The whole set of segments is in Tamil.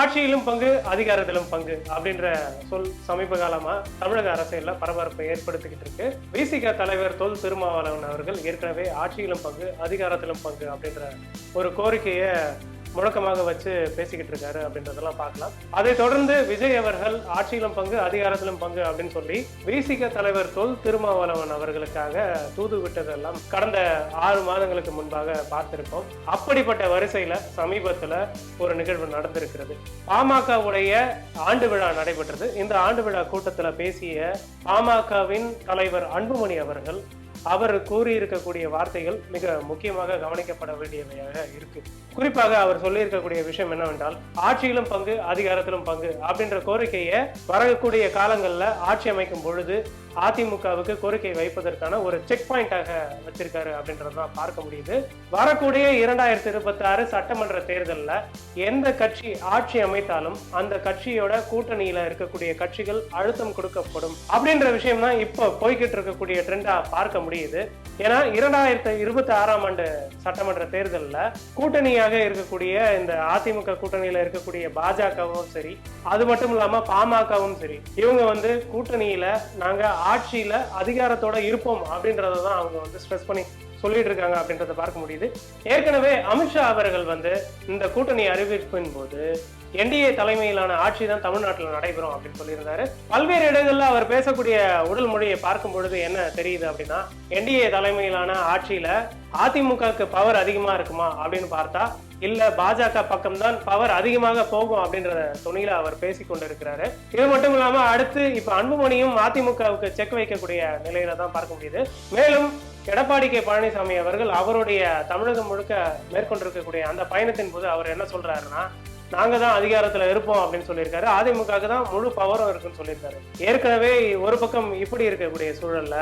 ஆட்சியிலும் பங்கு அதிகாரத்திலும் பங்கு அப்படின்ற சொல் சமீப காலமா தமிழக அரசியல்ல பரபரப்பை ஏற்படுத்திக்கிட்டு இருக்கு. விசிக தலைவர் தொல் திருமாவளவன் அவர்கள் ஏற்கனவே ஆட்சியிலும் பங்கு அதிகாரத்திலும் பங்கு அப்படின்ற ஒரு கோரிக்கையை முழக்கமாக வச்சு பேசிக்கிட்டு இருக்காரு அப்படின்றதெல்லாம் பார்க்கலாம். அதை தொடர்ந்து விஜய் அவர்கள் ஆட்சியிலும் பங்கு அதிகாரத்திலும் பங்கு அப்படின்னு சொல்லி விசிக தலைவர் தொல் திருமாவளவன் அவர்களுக்காக தூது விட்டதெல்லாம் கடந்த 6 மாதங்களுக்கு முன்பாக பார்த்திருப்போம். அப்படிப்பட்ட வரிசையில சமீபத்துல ஒரு நிகழ்வு நடந்திருக்கிறது. பாமகவுடைய ஆண்டு விழா நடைபெற்றது. இந்த ஆண்டு விழா கூட்டத்துல பேசிய பாமகவின் தலைவர் அன்புமணி அவர்கள் அவர் கூறியிருக்கக்கூடிய வார்த்தைகள் மிக முக்கியமாக கவனிக்கப்பட வேண்டியவையாக இருக்கு. குறிப்பாக அவர் சொல்லியிருக்கக்கூடிய விஷயம் என்னவென்றால், ஆட்சியிலும் பங்கு அதிகாரத்திலும் பங்கு அப்படின்ற கோரிக்கையை வரக்கூடிய காலங்கள்ல ஆட்சி அமைக்கும் பொழுது அதிமுகவுக்கு கோரிக்கை வைப்பதற்கான ஒரு செக் பாயிண்டாக வச்சிருக்காரு அப்படின்றதான் பார்க்க முடியுது. வரக்கூடிய 2026 சட்டமன்ற தேர்தலில் எந்த கட்சி ஆட்சி அமைத்தாலும் அந்த கட்சியோட கூட்டணியில இருக்கக்கூடிய கட்சிகள் அழுத்தம் கொடுக்கப்படும் அப்படின்ற விஷயம் தான் இப்போ போய்கிட்டு இருக்கக்கூடிய ட்ரெண்டா பார்க்க முடியுது. ஏன்னா 2026ஆம் ஆண்டு சட்டமன்ற தேர்தலில் கூட்டணியாக இருக்கக்கூடிய இந்த அதிமுக கூட்டணியில இருக்கக்கூடிய பாஜகவும் சரி, அது மட்டும் இல்லாம பாமகவும் சரி, இவங்க கூட்டணியில நாங்க ஆட்சியில அதிகாரத்தோட இருப்போம் அப்படின்றதான் அவங்க ஸ்ட்ரெஸ் பண்ணி சொல்லிட்டு இருக்காங்க அப்படின்றத பார்க்க முடியுது. ஏற்கனவே அமித்ஷா அவர்கள் இந்த கூட்டணி அறிவிப்பின் போது என்டிஏ தலைமையிலான ஆட்சி தான் தமிழ்நாட்டில் நடைபெறும் அப்படின்னு சொல்லியிருந்தாரு. பல்வேறு இடங்கள்ல அவர் பேசக்கூடிய உடல் மொழியை பார்க்கும் பொழுது என்ன தெரியுது அப்படின்னா, என்டிஏ தலைமையிலான ஆட்சியில அதிமுகவுக்கு பவர் அதிகமா இருக்குமா அப்படின்னு பார்த்தா இல்ல, பாஜக பக்கம் தான் பவர் அதிகமாக போகும் அப்படின்ற துணியில அவர் பேசிக் கொண்டிருக்கிறாரு. இது மட்டும் இல்லாம அடுத்து இப்ப அன்புமணியும் அதிமுகவுக்கு செக் வைக்கக்கூடிய நிலையில தான் பார்க்க முடியுது. மேலும் எடப்பாடி கே பழனிசாமி அவர்கள் அவருடைய தமிழகம் முழுக்க மேற்கொண்டிருக்கக்கூடிய அந்த பயணத்தின் போது அவர் என்ன சொல்றாருன்னா, நாங்க தான் அதிகாரத்துல இருப்போம் அப்படின்னு சொல்லியிருக்காரு. அதிமுகவுக்கு தான் முழு பவரும் இருக்குன்னு சொல்லியிருக்காரு. ஏற்கனவே ஒரு பக்கம் இப்படி இருக்கக்கூடிய சூழல்ல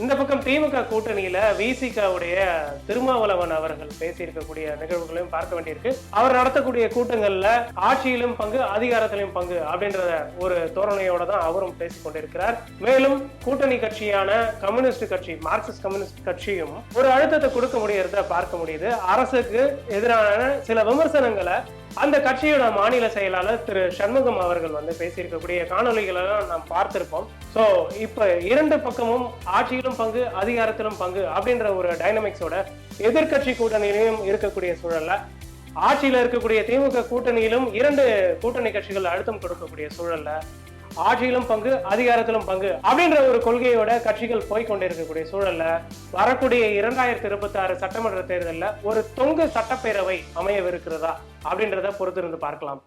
இந்த பக்கம் திமுக கூட்டணியில விசிகவுடைய திருமாவளவன் அவர்கள் பேசியிருக்கக்கூடிய நிகழ்வுகளையும் பார்க்க வேண்டியிருக்கு. அவர் நடத்தக்கூடிய கூட்டங்கள்ல ஆட்சியிலும் பங்கு அதிகாரத்திலும் பங்கு அப்படின்ற ஒரு தோரணையோட தான் அவரும் பேசிக் கொண்டிருக்கிறார். மேலும் கூட்டணி கட்சியான கம்யூனிஸ்ட் கட்சி, மார்க்சிஸ்ட் கம்யூனிஸ்ட் கட்சியும் ஒரு அழுத்தத்தை கொடுக்க முடியறத பார்க்க முடியுது. அரசுக்கு எதிரான சில விமர்சனங்களை அந்த கட்சியோட மாநில செயலாளர் திரு சண்முகம் அவர்கள் பேசியிருக்கக்கூடிய காணொலிகளை நாம் பார்த்திருப்போம். சோ இப்ப இரண்டு பக்கமும் ஆட்சியிலும் பங்கு அதிகாரத்திலும் பங்கு அப்படின்ற ஒரு டைனமிக்ஸோட எதிர்கட்சி கூட்டணியிலும் இருக்கக்கூடிய சூழல்ல ஆட்சியில இருக்கக்கூடிய திமுக கூட்டணியிலும் 2 கூட்டணி கட்சிகள் அழுத்தம் கொடுக்கக்கூடிய சூழல்ல ஆட்சியிலும் பங்கு அதிகாரத்திலும் பங்கு அப்படின்ற ஒரு கொள்கையோட கட்சிகள் போய்கொண்டிருக்கக்கூடிய சூழல்ல வரக்கூடிய 2026 சட்டமன்ற தேர்தலில் ஒரு தொங்கு சட்டப்பேரவை அமையவிருக்கிறதா அப்படின்றத பொறுத்திருந்து பார்க்கலாம்.